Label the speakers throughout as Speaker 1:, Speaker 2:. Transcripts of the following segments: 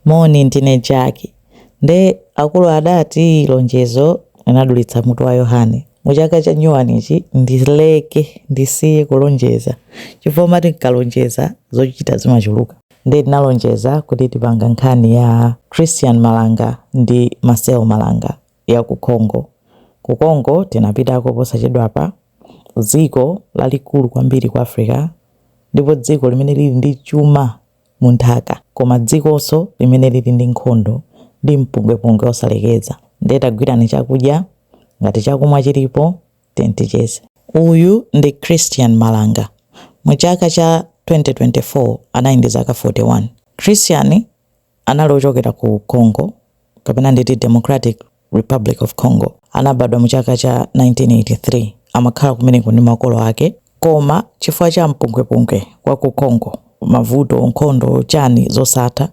Speaker 1: Moni ndine Jackie. Nde akulu adati lonjezo anadulitsa mutu wa Yohane. Muchaka cha nyuwanichi ndileke ndisiye kulonjeza. Chifukwa mati nkalonjeza zochita zimachuluka. Nde ndinalonjeza kuti tipanga nkhani ya Christian Malanga ndi Marcel Malanga ya ku Congo. Ku Congo tinapitako posachedwapa, dziko lalikulu kwambiri ku Africa, ndipo dziko limene lili ndi chuma munthaka, koma dzikonso limene lili ndi nkhondo ndi mpungwepungwe osalekeza. Nde tagwirani chakudya, ngati chakumwa chilipo tenticheze. Uyu ndi Christian Malanga. Mu chaka cha 2024 anali ndi zaka 41. Christian anali ochokera ku Congo, kapena nditi Democratic Republic of Congo. Anabadwa mu chaka cha 1983. Amakhala kumeneko ndi makolo ake, koma chifukwa cha mpungwepungwe kwa ku Congo, mavuto, nkhondo, chani zosatha,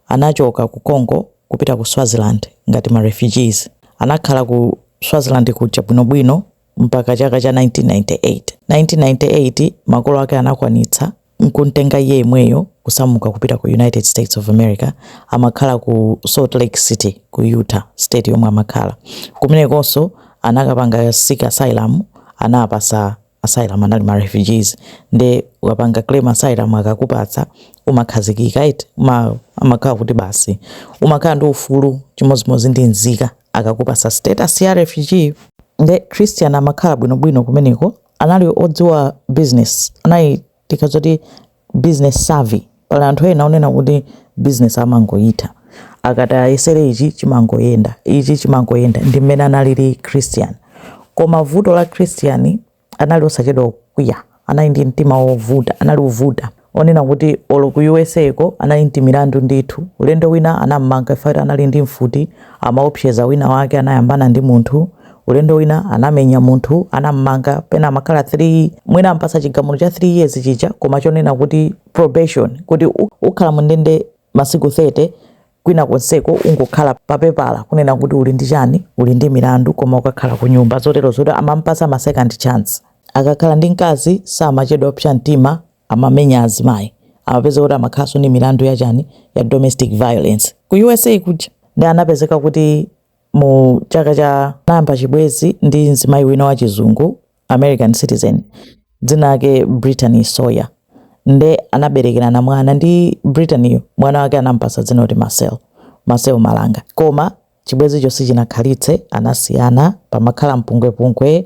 Speaker 1: anachoka ku Congo kupita ku Swaziland ngati ma refugees. Anakhala ku Swaziland kuja bwinobwino mpaka chaka cha 1998. 1998 makolo ake anakwanitsa nkumtenga iye mweyo kusamuka kupita ku United States of America. Amakhala ku Salt Lake City ku Utah state yomwe amakhala. Kumenekonso anakapanga seek asylum, anapasa asylum, anali ma refugees. Nde ukapanga claim asylum akakupatsa umakhazikika iti amakhala kuti basi umakhala ndi ufulu chimozimozi ndi nzika, akakupasa status ya refugee. Nde Christian amakhala bwinobwino kumeneko, anali odziwa business, anali tikazoti business savvy. Pala anthu ena onena kuti business amangoyitha, akati ayesere ichi chimangoyenda, ichi chimangoyenda, ndi mmene analili Christian. Koma vuto la Christian anali osachedwa kukwiya, anali ndi mtima wovuta, anali uvuta onena kuti olo ku USA ko anali ndi milandu ndithu. Ulendo wina anamanga ifa anali ndi mfuti, amaopseza wina wake anayambana ndi munthu. Ulendo wina anamenya munthu, anamanga pena amakhala 3, mwina ampasa chigamulo cha 3 years chicha, koma chonena kuti probation, kuti ukhala mundende masiku 30 kwina konseko ungokhala papepala kunena kuti uli ndi chani, uli ndi milandu, koma ukakhala ku nyumba zotero zoti amampasa ma second chance. Akakhala ndi mkazi samachedwa opsha mtima, amamenya azimayi, amapeza kuti amakhaso ndi milandu ya chani, ya domestic violence ku USA kuja. Ndi anapezeka kuti mu chaka cha namba chibwezi ndi mzimayi wina wa chizungu, American citizen, dzina lake Brittany Sawyer. Nde anaberekerana mwana ndi Brittany, mwana wake anampasa dzina kuti Marcel Malanga. Koma chibwezi chonse chinakhalitse, anasiyana, pamakhala mpungwepungwe,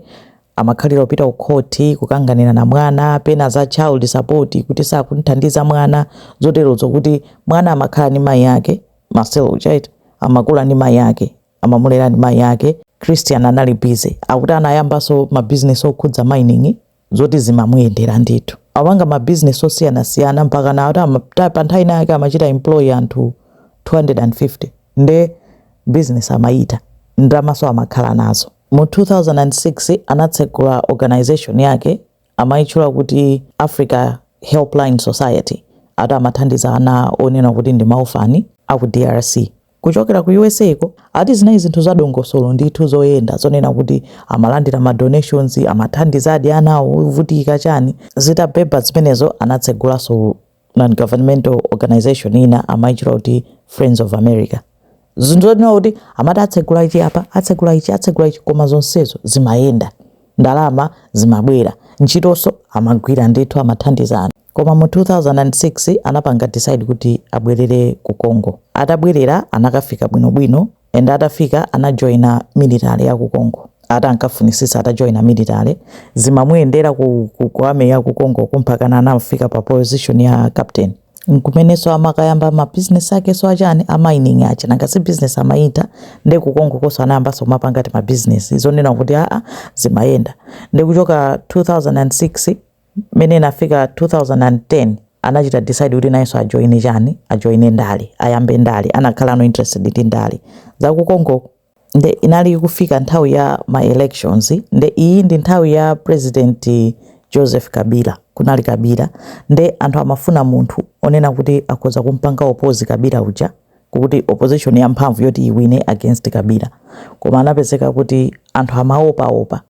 Speaker 1: amakhalira opita ku khoti kukanganira na mwana, pena za child support kuti sakunthandiza mwana, zotero zokuti mwana amakhala ndi mayi yake, Marcel uchaita amakula ndi mayi yake, amamulera ndi mayi yake. Christian anali busy, akuti anayambaso ma business okhudza mining zoti zimamuyendera ndithu. Awanga ma business osiyana mpaka na pa nthawi yake amachita employ anthu 250. Nde business amayita, ndamaso amakhala nazo. Mu 2006 anatsegula organization yake amayitchula kuti Africa Helpline Society, ati amathandiza ana onena kuti ndi maufani aku DRC. Kuchokera ku USA ko ati zinayi zinthu zadongosolo ndithu zoyenda, zonena kuti amalandira ma donations, amathandiza adi ana ovutika chani. Zitabeba zimenezo anatsegulaso non-governmental organization ina amayitchula kuti Friends of America. Zindonena kuti amati atsegula ichi apa, atsegula ichi, koma zonsezo zimayenda, ndalama zimabwera, ntchitonso amagwira ndithu, amathandizana. Koma mu 2006 anapanga decide kuti abwerere ku Congo. Atabwerera anakafika bwinobwino, and atafika anajoina military ya ku Congo. Ata ankafunisisa atajoina military, zimamuyendera ku army ya ku Congo kumpakana anafika pa position ya captain. Nkumeneso amakayamba ma business ake so achani mining acha, nangasi business amayita. Nde ku Congo koso anayamba so mapanga ti ma business izonena kuti zimayenda. Nde kuchoka 2006 mene nafika 2010 anachita decide kuti nayeso ajoine chani, ajoine ndali, ayambe ndali, anakhala no interested ndi ndali za ku Congo. Nde inali kufika nthawi ya ma elections, nde iyi ndi nthawi ya President Joseph Kabila, kunali Kabila. Nde anthu amafuna munthu onena kuti akhoza kumpanga oppose Kabila uja, kuti opposition ya mphamvu yoti iwine against Kabila. Koma anapezeka kuti anthu amaopa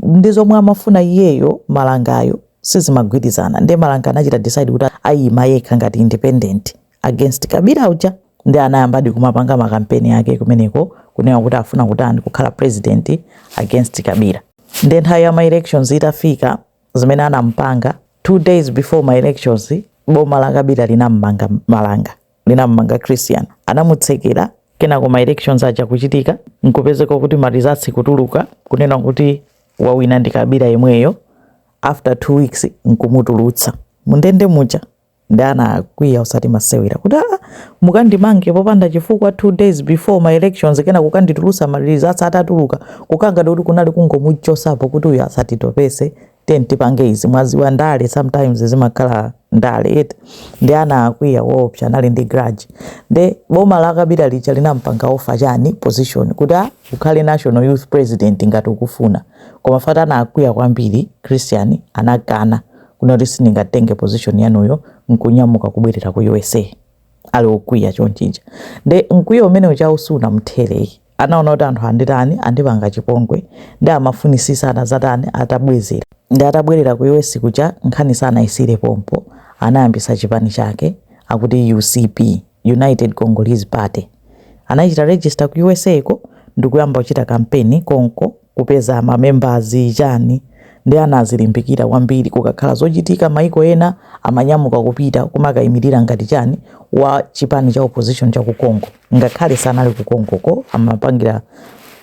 Speaker 1: ndi zomwe amafuna iyeyo Malangayo sizimagwirizana. Nde Malanga anachita decide kuti ayima yekha ngati independent against Kabila uja. ndi anayamba di kumapanga makampeni yake kumeneko kunena kuti afuna kutani kukhala president against Kabila. Ndi nthawi ya ma elections itafika zimene anampanga 2 days before my elections boma la Kabila linammanga malanga, linammanga Christian, anamutsekera. Kenako ma elections aja kuchitika nkupezeka kuti ma results kutuluka kunena kuti wawina ndi Kabila yemweyo. After 2 weeks nkumutulutsa mundende muja ndi anakwiya usati masewera kuti mukandimange popanda chifukwa 2 days before my elections kena kukanditulutsa ma results atatuluka kukanga kuti kunali kungomuchosapo kuti uyu asatitopese tipange izi mwaziwa ndale sometimes zimakhala ndale eti ndi anakwiya woopsa anali ndi grudge. Ndi boma la Kabila licha linampanga offer chani position kuti ukhale national youth president ngati ukufuna, koma fata anakwiya kwambiri Christian anakana kunoti sindingatenge position yanuyo nkunyamuka kubwerera ku USA ali okwiya chonchija. Ndi mkwiyo umene uchausuna mtherei anaona kuti anthu anditani andipanga chipongwe ndi amafunisisa anazatani atabwezera. Ndi atabwerera ku US kuja nkhani sana isire pompo anayambisa chipani chake akuti UCP, United Congolese Party. Anachita register ku USA ko ndikuyamba kuchita kampeni konko kupeza ma members chani ndi anazilimbikira kwambiri kukakhala zochitika maiko ena amanyamuka kupita kumakayimirira ngati chani wa chipani cha opposition cha ku Congo, ngakhale sanali ku Congo ko amapangira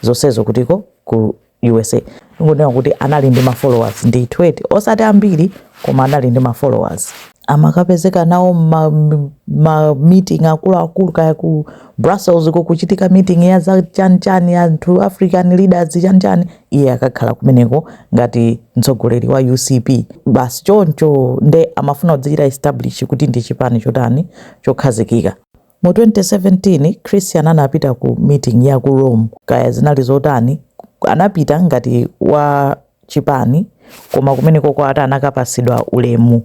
Speaker 1: zonsezo kutiko ku USA. Ngonena kuti anali ndi ma followers ndi twete osati ambiri koma anali ndi ma followers. Amakapezeka nawo ma meeting akulu kaya ku Brussels ko kuchitika meeting ya za chani anthu African leaders chani iye akakhala kumeneko ngati mtsogoleri wa UCP. Basi choncho nde amafuna kudzira establish kuti ndi chipani chotani chokhazikika. Mu 2017 Christian anapita ku meeting ya ku Rome kaya zinali zotani anapita ngati wa chipani koma kumeneko kwa ata anakapasidwa ulemu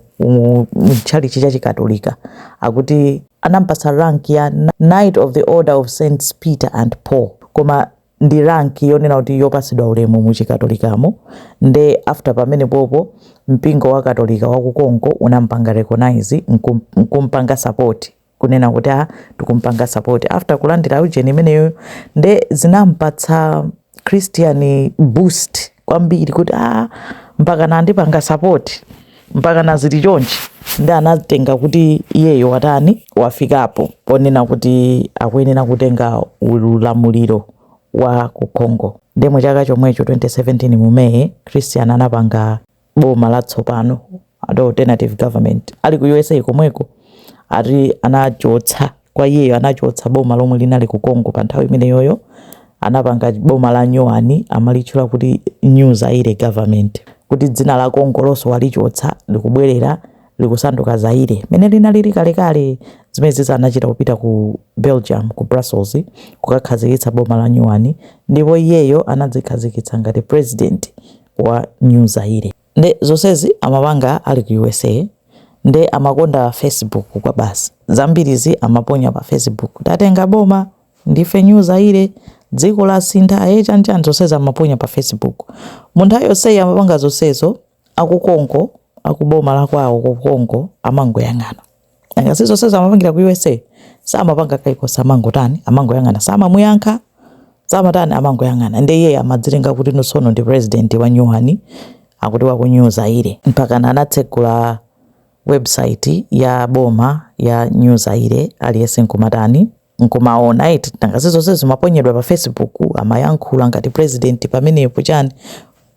Speaker 1: mchali chicha chikatolika akuti anampasa rank ya Knight of the Order of Saints Peter and Paul, koma ndi rank yonena kuti yopasidwa ulemu mu chikatolikamo. Nde after pamene popo mpingo wa katolika wa ku Congo unampanga recognize nkumpanga support kunena kuti tukumpanga support after kulandira ujeni imeneyo. Nde zinampatsa Christian boost kwambiri kuti mpaka nandipanga support mpaka nazili chonchi. Ndi anatenga kuti iyeyo watani wafikapo ponena kuti akuyenera kutenga ulamuliro wa ku Congo. Ndemo chaka chomwecho 2017 mu May Christian anapanga boma latsopano alternative government ali ku USA komweko ari anachotsa kwa iyeyo anachotsa boma lomwe linali ku Congo pa nthawi imene yoyo anapanga boma la Nyuani amalichula kuti New Zaire government kuti dzina la Congo lonso walichotsa likubwerera likusanduka Zaire mene linali kalekale. Zimezi anachita kupita ku Belgium ku Brussels kukakhazikitsa boma la Nyuani ndipo iyeyo anadzikhazikitsa ngati president wa New Zaire. Nde zonsezi amapanga ali ku USA. Nde amakonda Facebook kwa basi zambirizi amaponya pa Facebook tatenga boma ndife New Zaire dziko la sintha chanchani zonsezi amaponya pa Facebook. Munthu ayonse amapanga zonsezo aku Congo akuboma la kwawo ku Congo amangoyang'ana. Ngasi zonsezo amapangira ku USA samapanga kaiko samangotani amangoyang'ana samamuyankha samatani amangoyang'ana. Nde iye amadzilenga kuti nosono ndi president wa Nyuani akuti wa ku New Zaire mpaka anatsegula website ya boma ya New Zaire aliyese nkumatani nkumaona iti ngasi zonsezo maponyedwa pa Facebook amayankhula ngati president pamenepo chani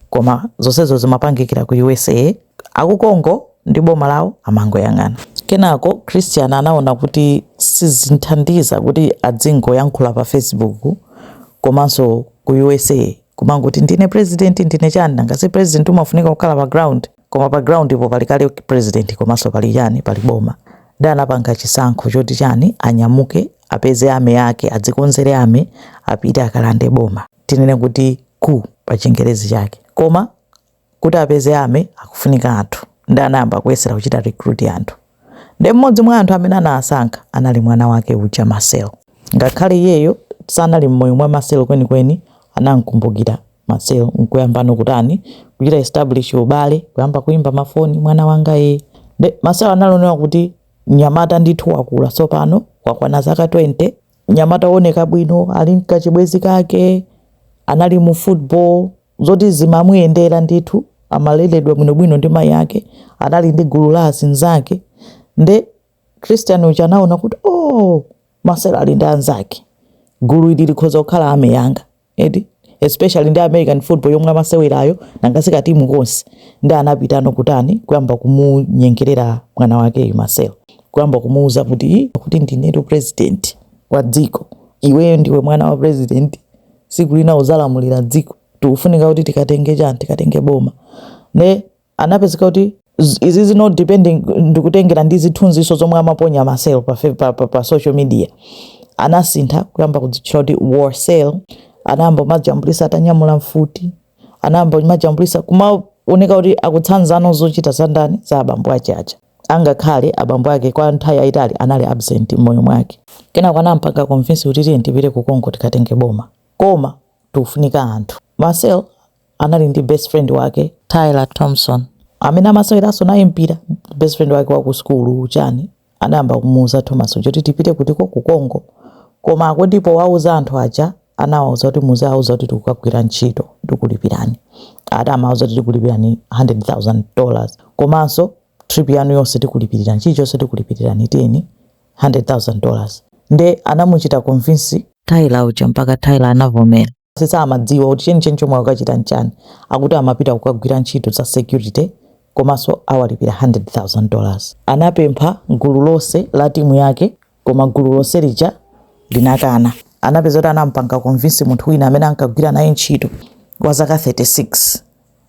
Speaker 1: koma zonsezo zimapangikira ku USA. Aku Congo ndi boma lawo amangoyang'ana. Kenako Christian anaona kuti sizinthandiza kuti adzingoyankhula pa Facebook komanso ku USA kumangoti ndine president ndine chani ngasi president umafunika kukhala pa ground koma pa ground ipo pali kale president komanso pali chani pali boma. Ndi anapanga chisankho choti chani anyamuke apeze ame yake adzikonzere ame apite akalande boma tinene kuti ku pa Chingerezi chake koma kuti apeze ame akufunika anthu. Ndi anayamba kuyesera kuchita recruit anthu. Ndi mmodzi mwa anthu amene anasankha anali mwana wake uja Marcel. Ngakhale iyeyo sanali mmoyo mwa Marcel kwenikweni anamkumbukira Marcel nkuyambano kutani kuchita establish ubale kuyamba kuimba mafoni mwana wanga ye. Ndi Marcel analonera kuti nyamata ndithu wakula so pano wakwana zaka 20, nyamata oneka bwino, ali kachibwezi kake, anali mu football, zoti zimamuyendera ndithu, amaleredwa bwinobwino ndi mayi ake, anali ndi gulu la azinzake. Nde Christian uja anaona kuti Marcelo ali ndi anzake, gulu ili likhoza kukhala ameyanga, especially ndi American football yomwe amasewerayo nangasika timu konse. Ndi anapitano kutani kuyamba kumunyengerera mwana wake Marcelo, kuyamba kumuuza kuti ndinetu president wa dziko, iweyo ndiwe mwana wa president, siku lina uzalamulira dziko, tikufunika kuti tikatenge boma. Ne anapezeka kuti izi not depending ndikutengera ndi zithunziso zomwe amaponya Marcelo pa social media. Anasintha kuyamba kudzitchula kuti Warcel, anayamba majambulisa atanyamula mfuti, anayamba majambulisa kumaoneka kuti akutsanzano zochita zandani za abambo ake aja. Angakhale abambo ake kwa nthawi yayitali anali absent m'moyo mwake. Kenako anampanga convince kuti tiye tipite ku Congo tikatenge boma, koma tikufunika anthu. Marcel anali ndi best friend wake Tyler Thompson, amene amaseweranso naye mpira, best friend wake wa ku skulu chani. Anayamba kumuuza Thomas kuti tipite kutiko ku Congo, koma ako ndipo wauza anthu aja, anawauza kuti muzauza kuti tikukagwira ntchito tikulipirani. Amauza kuti tikulipirani $100,000, komanso trip yanu yonse tikulipirira, chilichonse tikulipirani teni $100,000. Nde anamuchita convince Tyler uja mpaka Tyler anavomera. Sasa amadziwa kuti cheni chomwe akachita nchani, akuti amapita kukagwira ntchito za security, komanso awalipira $100,000. Anapempha gulu lonse la timu yake, koma gulu lonse lija linakana. Anapeza kuti anampanga convince munthu wina amene ankagwira naye ntchito wa zaka 36.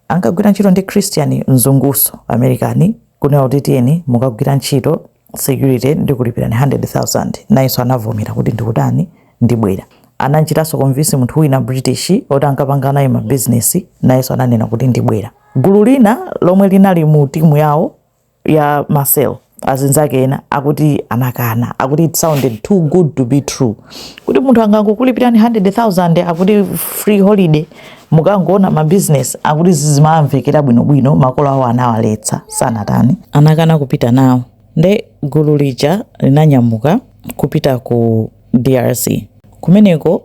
Speaker 1: Ankagwira ntchito ndi Christian mzunguso Amerikani, kunena kuti tiyeni mukagwira ntchito security ndikulipirani $100,000. Nayenso anavomera kuti ndikutani ndibwera. Ananchitanso convince munthu wina British oti ankapanga naye ma business, nayenso ananena kuti ndibwera. Gulu lina lomwe linali mu timu yawo ya Marcelo, azinzake ena akuti anakana, akuti it sounded too good to be true, kuti munthu angangokulipirani $100,000 akuti free holiday mukangoona ma business, akuti zimamvekera bwinobwino, makolo awo anawaletsa sanatani, anakana kupita nawo. Nde gulu lija linanyamuka kupita ku DRC. Kumeneko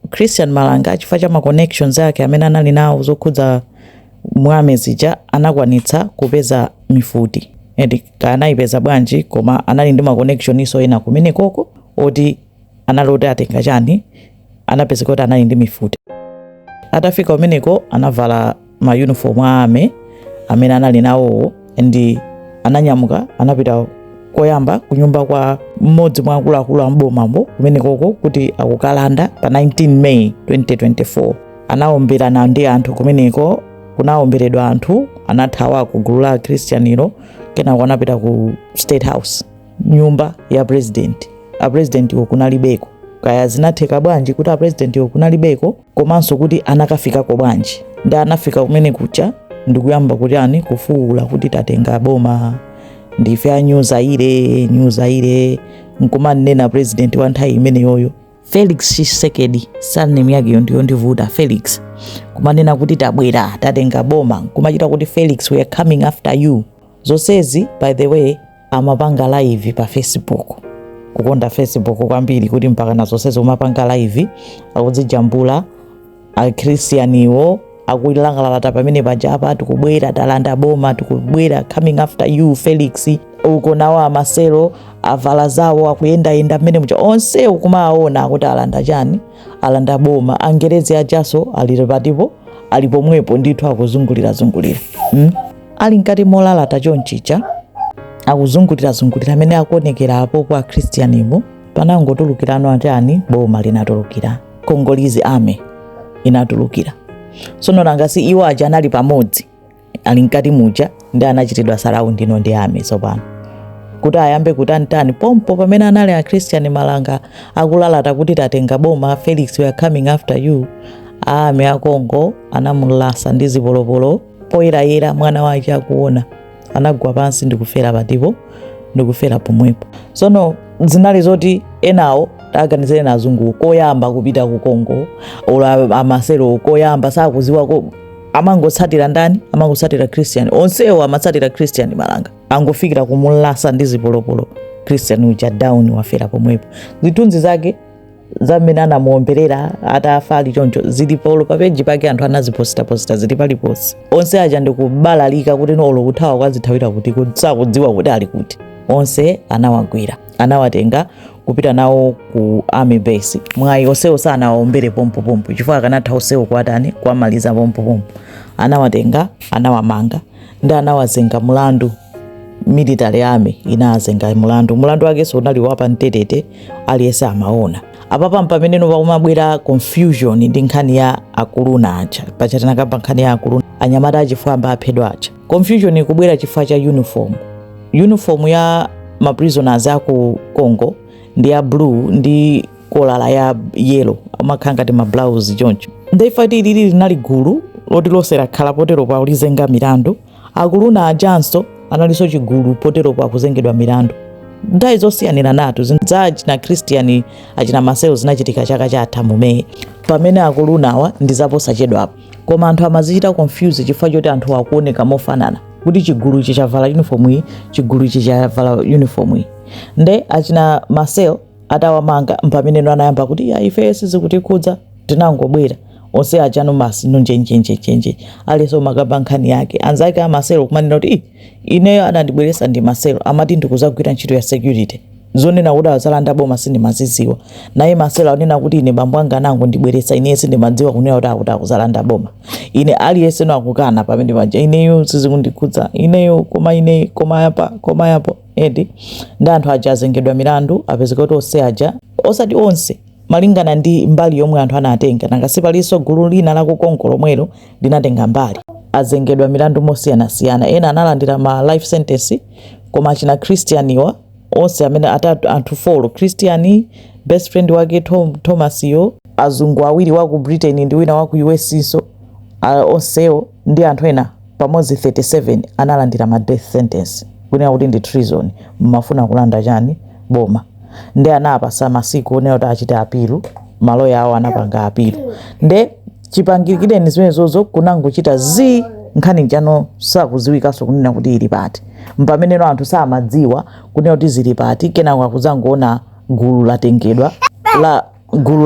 Speaker 1: Christian Malanga chifukwa cha ma connections ake amene anali nawo zokhudza mwame zija, anakwanitsa kupeza mifuti. Kanayipeza bwanji, koma anali ndi ma connection iso ena kumenekoko oti analoti atenga chani, anapezeka kuti anali ndi mifuti. Atafika kumeneko anavala ma uniform amene anali nawo, ndi ananyamuka anapita koyamba kunyumba kwa mmodzi mwa akuluakulu ambomambo kumenekoko kuti akukalanda pa 19 May 2024. Anaomberana ndi anthu kumeneko, kunaomberedwa anthu, anathawa ku gulu la Christianilo, kenako anapita ku State House, nyumba ya president. A president yo kunalibeko, kaya zinatheka bwanji kuti a president yo kunalibeko, komanso kuti anakafika ko bwanji. Ndi anafika kumene kucha ndikuyamba kuti ani kufuula kuti tatenga boma, ndife a New Zaire, nkumanena president wa nthawi imene yoyo Felix Tshisekedi, surname yake ndiyo ndivuta Felix, kumanena kuti tabwera tatenga boma, kumachita kuti Felix we are coming after you. Zonsezi by the way amapanga live pa Facebook, kukonda Facebook kwambiri kuti mpaka na zonsezi umapanga live akudzijambula a Christianiwo akuilangalala pamene pajapa tikubwera talanda boma, tikubwera coming after you Felix. Uko nawo Marcelo avala zawo akuyenda mmene mucha onse ukumaona kuti alanda chani, alanda boma. Angerezi ajaso alipatipo, alipomwepo ndithu akuzungulira ali nkati molala tachonchicha, akuzungulira amene akuonekera apo kwa Christianimo. Panangotulukirano achani, boma linatulukira, Congolese army inatulukira. Sono nangasi iwo aja anali pamodzi, ali nkati muja ndi anachitidwa surround ino ndi army. Sopano kuti ayambe kutantani pompo pamene anali a Christian Malanga akulalata kuti tatenga boma, Felix we are coming after you, army a Congo anamulasa ndi zipolopolo poyerayera. Mwana wake akuona anagwa pansi ndikufera patipo, ndikufera pomwepo. Sono zinali zoti enawo taganizire na azungu koyamba kupita ku Congo, ola Marcelo koyamba sakuziwa ko amangotsatira ndani, amangotsatira Christian. Onsewo amatsatira Christian Malanga, angofikira kumulasa ndi zipolopolo Christian uja down wafera pomwepo. Zithunzi zake zamene anamuomberera atafa ali choncho zilipo pa page pake anthu anaziposta zili paliponse. Onse aja ndikubalalika kuti nolo kuthawa kwazithawira kuti sakudziwa kuti ali kuti. Onse anawagwira, anawatenga kupita nawo ku army base. Mwayi onsewo sanawaombere pompo chifukwa akanatha onsewo kwatani kwamaliza pompo. Anawatenga, anawamanga ndi anawazenga mulandu. Military army inazenga mulandu wake so unali wapa mtetete aliyese amaona. Apapa mpameneno pakumabwera confusion ndi nkhani ya akuluna aja pachatana kapa nkhani ya akuluna anyamata achifwamba aphedwa aja. Confusion ikubwera chifukwa cha uniform ya ma prisoners aku Congo ndi ya blue ndi kolala ya yellow amakhala ngati ma blouse choncho. Ndifati ili linali gulu loti losera khala potero pa ulizenga milandu. Akuluna ajanso analiso chigulu potero pa kuzengedwa milandu. Ndai zosiyanira natu zinzaji na Christian achina Marcel zinachitika chaka chatha mume. Pamene akulunawa ndizapposachedwa apo. Koma anthu amazichita confuse chifukwa choti anthu akuoneka mofanana. Kuti chigulu ichi chavala uniform iyi, chigulu ichi chavala uniform iyi. Nde achina Marcel atawamanga mpameneno anayamba kuti ife sizikutikhudza tinangobwera. Onse achano masi nonjenjenje aliso makamba nkhani yake. Anzake Marcel kumanena kuti ineyo anandibweresa ndi Marcel amati ndikuzagwira ntchito ya security. Zonena kuti azalanda boma sindimaziziwa. Naye Marcel anena kuti ine bambo anga nango ndibweresa ine sindimadziwa kunena kuti akuzalanda boma. Ine aliyese no akukana pamene paja ineyo sizikundikhudza ineyo koma yapo edi ndi anthu aja azengedwa milandu apezeka kuti onse aja osati onse malingana ndi mbali yomwe anthu anatenga nangasipaliso gulu lina la kukonko lomwelo linatenga mbali azengedwa milandu mosiyana ena analandira ma life sentence koma achina Christianiwa onse amene atatu anthu 4 Christiani best friend wake Thomas yo azungu awiri wa ku Britain ndi wina wa ku US so onsewo ndi anthu ena pamodzi 37 analandira ma death sentence kunena kuti ndi treason mafuna kulanda chani boma. Nde anapasa masiku onena kuti achite apilu maloya awo anapanga apilu. Nde chipangirikire ni zimenezozo kunangochita nkhani chano sakuziwikaso kunena kuti ili pati. Mpameneno anthu samadziwa kunena kuti zili pati kenako akuzangoona gulu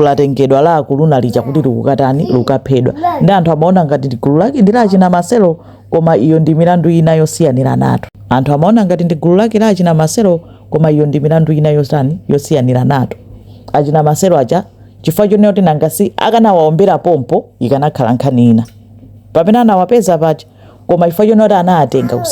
Speaker 1: latengedwa la akuluna licha kuti likukatani lukaphedwa. Ndi anthu amaona ngati gulu lake ndi achina Marcel koma iyo ndi milandu ina yosiyanira nato. Anthu amaona ngati ndi gulu lake la achina Marcel koma iyo ndi milandu ina yosiyanira nato. Achina Marcel aja chifukwa chonena kuti nangasi akanawaombera pompo ikanakhala nkhani ina. Pamene anawapeza paja koma chifukwa chonena kuti anatenga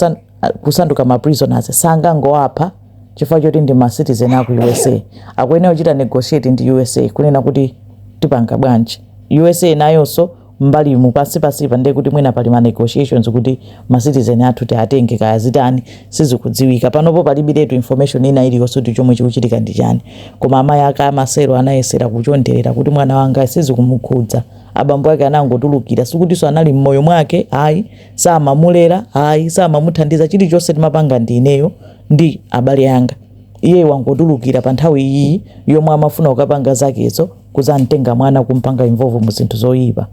Speaker 1: kusanduka ma prisoners sangangowapha chifukwa choti ndi ma citizen aku USA. Akuyenera kuchita negotiate ndi USA kunena kuti tipanga bwanji. USA nayonso mbali mupasi-pasipa ndiye kuti mwina pali ma negotiations kuti ma citizen athu tiatenge kaya zitani sizikudziwika. Panopo palibiretu information ina iliyonse kuti chomwe chikuchitika ndi chani. Koma amayi aka Marcel anayesera kuchonderera kuti mwana wanga sizikumukhudza. Abambo ake anangotulukira sikuti anali mmoyo mwake ayi samamulera ayi samamuthandiza chilichonse timapanga ndi ineyo ndi abale anga. Iye wangotulukira pa nthawi iyi yomwe amafuna kukapanga zakezo kuzamtenga mwana kumpanga involve mu zinthu zoyipa.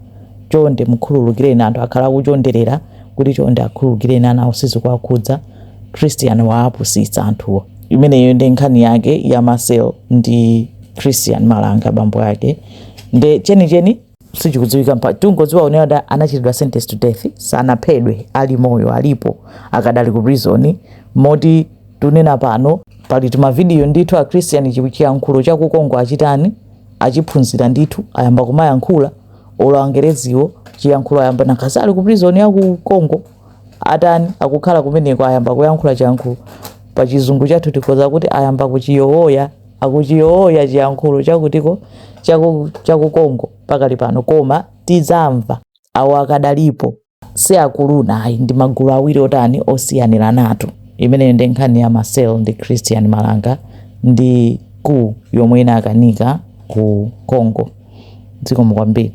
Speaker 1: Chonde mukhululukireni anthu akhala kuchonderera kuti chonde akhululukireni ana sizikuwakhudza. Christian waapusitsa anthuwo. Imeneyo ndi nkhani yake ya Marcel ndi Christian Malanga bambo yake. Nde cheni sichikudziwika mpa tungodziwa unena anachitidwa sentence to death sanaphedwe ali moyo alipo akadali ku prison moti tunena pano pali tuma video ndithu a Christian chiyankhulo cha ku Congo achitani achiphunzira ndithu ayamba kumayankhula olo angereziwo chiyankhulo ayamba nakasali ku prison ya ku Congo atani akukhala kumeneko ayamba kuyankhula chiyankhulo pa chizungu chathu tikoza kuti ayamba kuchiyowoya akuchiyowoya chiyankhulo chakutiko chaku Congo pakali pano koma tizamva awo akadalipo se akuluna ayi ndi magulu awiri otani osiyanira nato. Imene ndi nkhani ya Marcel ndi Christian Malanga ndi ku yomwe inakanika ku Congo. Dziko mukwambiri.